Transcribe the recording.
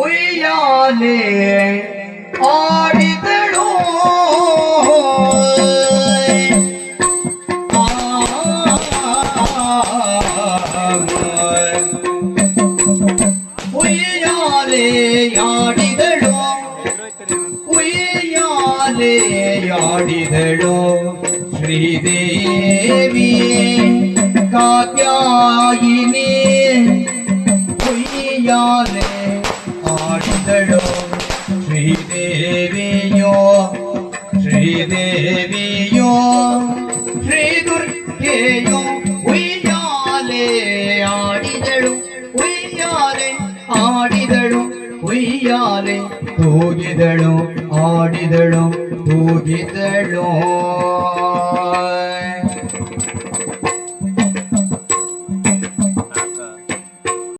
ಉಯ್ಯಾಲೆ ಆಡಿದಳು ಉಯ್ಯಾಲೆ ಆಡಿದಳು ಉಯ್ಯಾಲೆ ಆಡಿದಳು ಶ್ರೀದೇವಿ ಕಾತ್ಯಾಯಿನಿ ಉಯ್ಯಾಲೆ ಆಡಿದಳು ಶ್ರೀದೇವಿಯೋ ಶ್ರೀದೇವಿಯೋ ಶ್ರೀ ದುರ್ಗೆಯೋ ಉಯ್ಯಾಲೆ ಆಡಿದಳು ಉಯ್ಯಾಲೆ ಆಡಿದಳು ಉಯ್ಯಾಲೆ ತೂಗಿದಳು ಆಡಿದಳು ತೂಗಿದಳು